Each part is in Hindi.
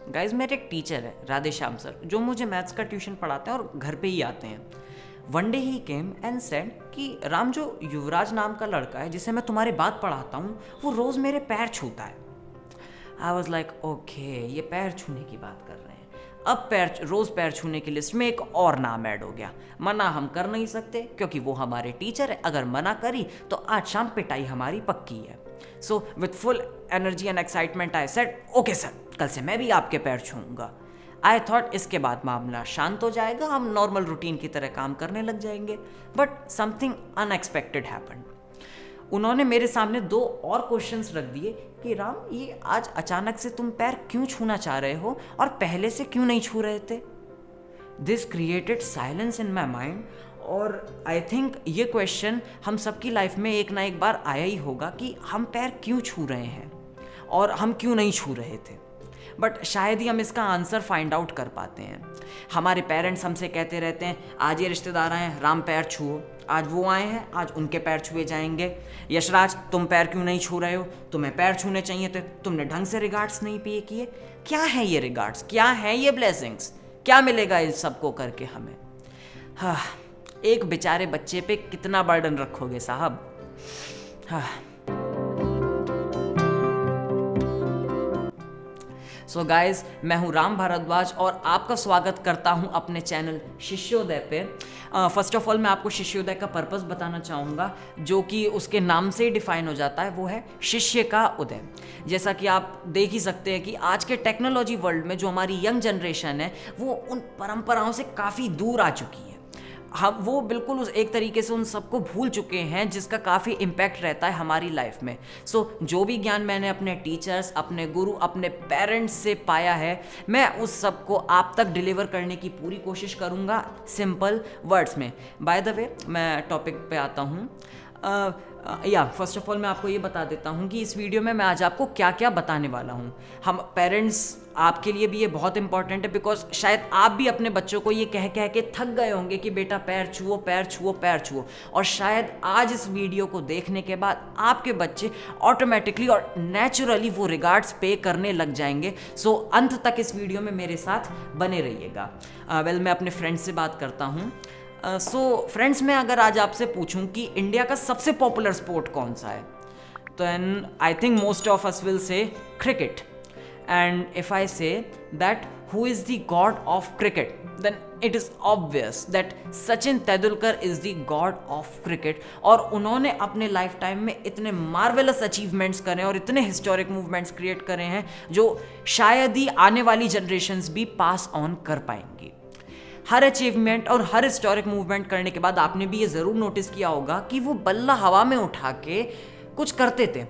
गाइज मेरे एक टीचर है राधे श्याम सर, जो मुझे मैथ्स का ट्यूशन पढ़ाते हैं और घर पे ही आते हैं। One day he came and said कि राम, जो युवराज नाम का लड़का है जिसे मैं तुम्हारी बात पढ़ाता हूँ, वो रोज़ मेरे पैर छूता है। आई वॉज लाइक ओके, ये पैर छूने की बात कर रहे हैं। अब रोज़ पैर छूने की लिस्ट में एक और नाम ऐड हो गया। मना हम कर नहीं सकते क्योंकि वो हमारे टीचर है, अगर मना करी तो आज शाम पिटाई हमारी पक्की है। So with full energy and excitement I said okay sir, कल से मैं भी आपके पैर छूऊंगा। आई थॉट इसके बाद मामला शांत हो जाएगा, हम नॉर्मल रूटीन की तरह काम करने लग जाएंगे। But something unexpected happened. उन्होंने मेरे सामने दो और क्वेश्चंस रख दिए कि राम, ये आज अचानक से तुम पैर क्यों छूना चाह रहे हो और पहले से क्यों नहीं छू रहे थे। This created silence in my mind. और आई थिंक ये क्वेश्चन हम सबकी लाइफ में एक ना एक बार आया ही होगा कि हम पैर क्यों छू रहे हैं और हम क्यों नहीं छू रहे थे। बट शायद ही हम इसका आंसर फाइंड आउट कर पाते हैं। हमारे पेरेंट्स हमसे कहते रहते हैं, आज ये रिश्तेदार आए हैं, राम पैर छुओ। आज वो आए हैं, आज उनके पैर छुए जाएंगे। यशराज, तुम पैर क्यों नहीं छू रहे हो, तुम्हें पैर छूने चाहिए थे, तुमने ढंग से रिगार्ड्स नहीं पे किए। क्या है ये रिगार्ड्स, क्या है ये ब्लेसिंग्स, क्या मिलेगा इन सबको करके हमें। हाँ, एक बेचारे बच्चे पे कितना बर्डन रखोगे साहब। हाँ। सो गाइज, मैं हूँ राम भारद्वाज और आपका स्वागत करता हूँ अपने चैनल शिष्योदय पे। फर्स्ट ऑफ ऑल मैं आपको शिष्योदय का पर्पस बताना चाहूँगा, जो कि उसके नाम से ही डिफाइन हो जाता है, वो है शिष्य का उदय। जैसा कि आप देख ही सकते हैं कि आज के टेक्नोलॉजी वर्ल्ड में जो हमारी यंग जनरेशन है, वो उन परंपराओं से काफ़ी दूर आ चुकी है। हम वो बिल्कुल उस एक तरीके से उन सबको भूल चुके हैं जिसका काफ़ी इम्पैक्ट रहता है हमारी लाइफ में। सो जो भी ज्ञान मैंने अपने टीचर्स, अपने गुरु, अपने पेरेंट्स से पाया है, मैं उस सब को आप तक डिलीवर करने की पूरी कोशिश करूँगा सिंपल वर्ड्स में। बाय द वे, मैं टॉपिक पे आता हूँ। फर्स्ट ऑफ ऑल मैं आपको ये बता देता हूँ कि इस वीडियो में मैं आज आपको क्या क्या बताने वाला हूँ। हम पेरेंट्स, आपके लिए भी ये बहुत इंपॉर्टेंट है, बिकॉज शायद आप भी अपने बच्चों को ये कह कह के थक गए होंगे कि बेटा पैर छुओ, पैर छुओ, पैर छुओ। और शायद आज इस वीडियो को देखने के बाद आपके बच्चे ऑटोमेटिकली और नेचुरली वो रिगार्ड्स पे करने लग जाएंगे। सो अंत तक इस वीडियो में मेरे साथ बने रहिएगा। मैं अपने फ्रेंड से बात करता हूँ। सो फ्रेंड्स, मैं अगर आज आपसे पूछूं कि इंडिया का सबसे पॉपुलर स्पोर्ट कौन सा है, तो and I think most of us will say cricket. And if I say that who is the god of cricket, then it is obvious that Sachin Tendulkar is the god of cricket. और उन्होंने अपने लाइफ टाइम में इतने मार्वेलस अचीवमेंट्स करे और इतने हिस्टोरिक मूवमेंट्स क्रिएट करे हैं जो शायद ही आने वाली जनरेशन्स भी पास ऑन कर पाएंगी। हर अचीवमेंट और हर हिस्टोरिक मूवमेंट करने के बाद आपने भी ये ज़रूर नोटिस किया होगा कि वो बल्ला हवा में उठा के कुछ करते थे।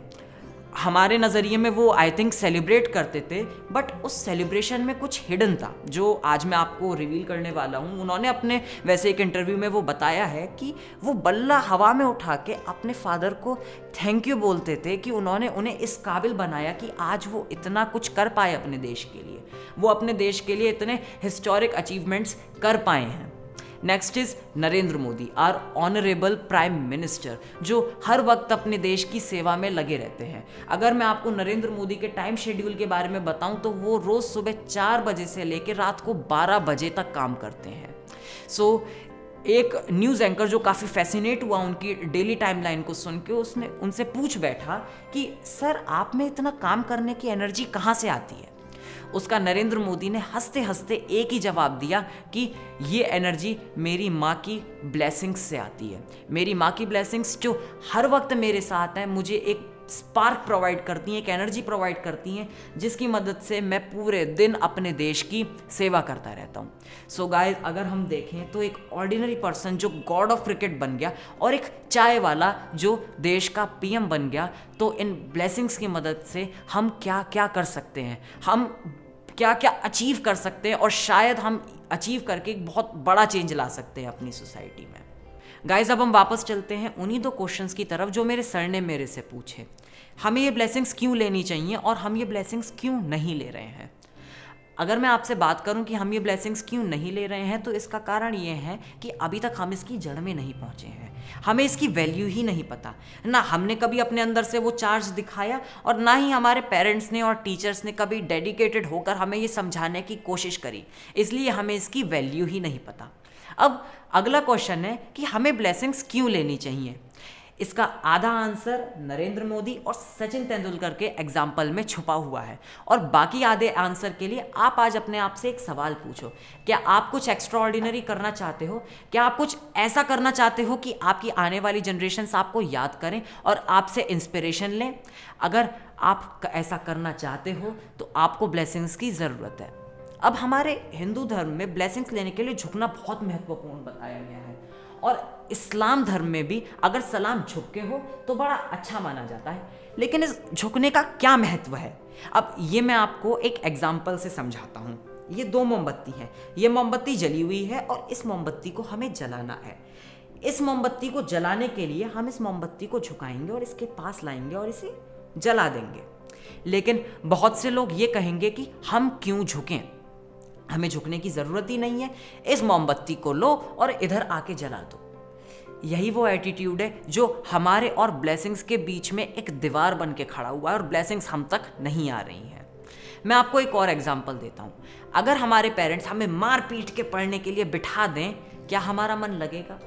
हमारे नज़रिए में वो आई थिंक सेलिब्रेट करते थे, बट उस सेलिब्रेशन में कुछ हिडन था जो आज मैं आपको रिवील करने वाला हूँ। उन्होंने अपने वैसे एक इंटरव्यू में वो बताया है कि वो बल्ला हवा में उठा के अपने फादर को थैंक यू बोलते थे कि उन्होंने उन्हें इस काबिल बनाया कि आज वो इतना कुछ कर पाए अपने देश के लिए, वो अपने देश के लिए इतने हिस्टोरिक अचीवमेंट्स कर पाए हैं। Next is Narendra Modi, our honourable prime minister, जो हर वक्त अपने देश की सेवा में लगे रहते हैं। अगर मैं आपको नरेंद्र मोदी के टाइम शेड्यूल के बारे में बताऊं तो वो रोज़ सुबह 4 बजे से लेकर रात को 12 बजे तक काम करते हैं। सो एक न्यूज़ एंकर जो काफ़ी फैसिनेट हुआ उनकी डेली टाइमलाइन को सुन के, उसने उनसे पूछ बैठा कि सर, आप में इतना काम करने की एनर्जी कहाँ से आती है। उसका नरेंद्र मोदी ने हंसते हंसते एक ही जवाब दिया कि ये एनर्जी मेरी माँ की ब्लेसिंग्स से आती है। मेरी माँ की ब्लेसिंग्स जो हर वक्त मेरे साथ हैं, मुझे एक स्पार्क प्रोवाइड करती हैं, एक एनर्जी प्रोवाइड करती हैं, जिसकी मदद से मैं पूरे दिन अपने देश की सेवा करता रहता हूँ। सो गाइस, अगर हम देखें तो एक ऑर्डिनरी पर्सन जो गॉड ऑफ क्रिकेट बन गया और एक चाय वाला जो देश का पीएम बन गया, तो इन ब्लेसिंग्स की मदद से हम क्या क्या कर सकते हैं, हम क्या क्या अचीव कर सकते हैं और शायद हम अचीव करके एक बहुत बड़ा चेंज ला सकते हैं अपनी सोसाइटी में। गाइज, अब हम वापस चलते हैं उन्हीं 2 क्वेश्चंस की तरफ जो मेरे सर ने मेरे से पूछे। हमें ये ब्लेसिंग्स क्यों लेनी चाहिए और हम ये ब्लेसिंग्स क्यों नहीं ले रहे हैं। अगर मैं आपसे बात करूं कि हम ये ब्लेसिंग्स क्यों नहीं ले रहे हैं, तो इसका कारण ये है कि अभी तक हम इसकी जड़ में नहीं पहुंचे हैं। हमें इसकी वैल्यू ही नहीं पता, ना हमने कभी अपने अंदर से वो चार्ज दिखाया, और ना ही हमारे पेरेंट्स ने और टीचर्स ने कभी डेडिकेटेड होकर हमें ये समझाने की कोशिश करी, इसलिए हमें इसकी वैल्यू ही नहीं पता। अब अगला क्वेश्चन है कि हमें ब्लेसिंग्स क्यों लेनी चाहिए। इसका आधा आंसर नरेंद्र मोदी और सचिन तेंदुलकर के एग्जाम्पल में छुपा हुआ है, और बाकी आधे आंसर के लिए आप आज अपने आप से एक सवाल पूछो, क्या आप कुछ एक्स्ट्रा ऑर्डिनरी करना चाहते हो? क्या आप कुछ ऐसा करना चाहते हो कि आपकी आने वाली जनरेशन्स आपको याद करें और आपसे इंस्पिरेशन लें? अगर आप ऐसा करना चाहते हो तो आपको ब्लेसिंग्स की ज़रूरत है। अब हमारे हिंदू धर्म में ब्लेसिंग्स लेने के लिए झुकना बहुत महत्वपूर्ण बताया गया है, और इस्लाम धर्म में भी अगर सलाम झुक के हो तो बड़ा अच्छा माना जाता है। लेकिन इस झुकने का क्या महत्व है, अब ये मैं आपको एक एग्जाम्पल से समझाता हूँ। ये 2 मोमबत्ती हैं, ये मोमबत्ती जली हुई है और इस मोमबत्ती को हमें जलाना है। इस मोमबत्ती को जलाने के लिए हम इस मोमबत्ती को झुकाएंगे और इसके पास लाएंगे और इसे जला देंगे। लेकिन बहुत से लोग ये कहेंगे कि हम क्यों झुकें, हमें झुकने की ज़रूरत ही नहीं है, इस मोमबत्ती को लो और इधर आके जला दो। यही वो एटीट्यूड है जो हमारे और ब्लेसिंग्स के बीच में एक दीवार बन के खड़ा हुआ है, और ब्लेसिंग्स हम तक नहीं आ रही हैं। मैं आपको एक और एग्जांपल देता हूँ। अगर हमारे पेरेंट्स हमें मार पीट के पढ़ने के लिए बिठा दें, क्या हमारा मन लगेगा?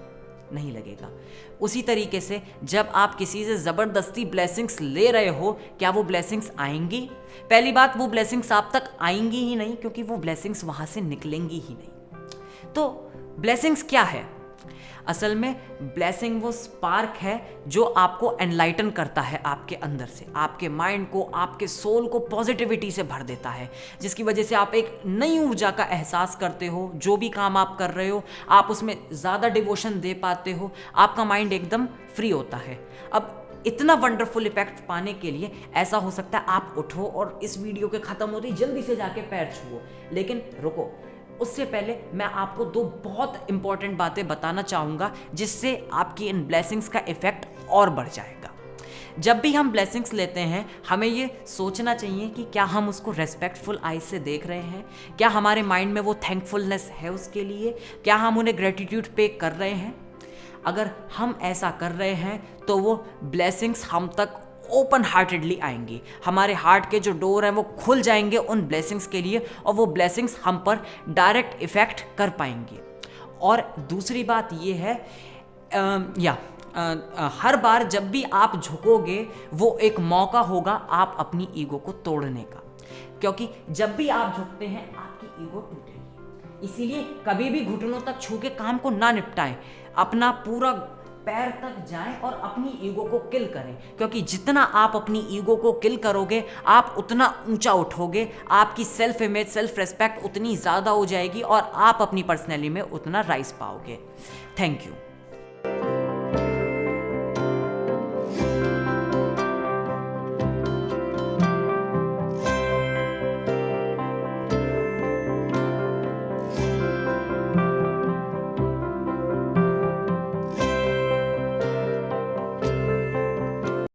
नहीं लगेगा। उसी तरीके से जब आप किसी से ज़बरदस्ती ब्लेसिंग्स ले रहे हो, क्या वो ब्लेसिंग्स आएंगी? पहली बात, वो ब्लेसिंग्स आप तक आएंगी ही नहीं, क्योंकि वो ब्लेसिंग्स वहाँ से निकलेंगी ही नहीं। तो ब्लेसिंग्स क्या है? असल में ब्लेसिंग वो स्पार्क है जो आपको एनलाइटन करता है आपके अंदर से, आपके माइंड को, आपके सोल को पॉजिटिविटी से भर देता है, जिसकी वजह से आप एक नई ऊर्जा का एहसास करते हो। जो भी काम आप कर रहे हो आप उसमें ज़्यादा डिवोशन दे पाते हो, आपका माइंड एकदम फ्री होता है। अब इतना वंडरफुल इफेक्ट पाने के लिए ऐसा हो सकता है आप उठो और इस वीडियो के ख़त्म होते ही जल्दी से जाके पैर छुओ, लेकिन रुको, उससे पहले मैं आपको 2 बहुत इंपॉर्टेंट बातें बताना चाहूँगा जिससे आपकी इन ब्लेसिंग्स का इफेक्ट और बढ़ जाएगा। जब भी हम ब्लेसिंग्स लेते हैं हमें ये सोचना चाहिए कि क्या हम उसको रेस्पेक्टफुल आइज से देख रहे हैं, क्या हमारे माइंड में वो थैंकफुलनेस है उसके लिए, क्या हम उन्हें ग्रेटिट्यूड पे कर रहे हैं। अगर हम ऐसा कर रहे हैं तो वो ब्लेसिंग्स हम तक ओपन हार्टेडली आएंगी, हमारे हार्ट के जो डोर हैं वो खुल जाएंगे उन ब्लेसिंग्स के लिए, और वो ब्लेसिंग्स हम पर डायरेक्ट इफेक्ट कर पाएंगे। और दूसरी बात ये है, हर बार जब भी आप झुकोगे वो एक मौका होगा आप अपनी ईगो को तोड़ने का, क्योंकि जब भी आप झुकते हैं आपकी ईगो टूटेगी। इसीलिए कभी भी घुटनों तक छू के काम को ना निपटाएं, अपना पूरा पैर तक जाएं और अपनी ईगो को किल करें, क्योंकि जितना आप अपनी ईगो को किल करोगे आप उतना ऊंचा उठोगे, आपकी सेल्फ इमेज, सेल्फ रेस्पेक्ट उतनी ज़्यादा हो जाएगी और आप अपनी पर्सनैलिटी में उतना राइज पाओगे। Thank you.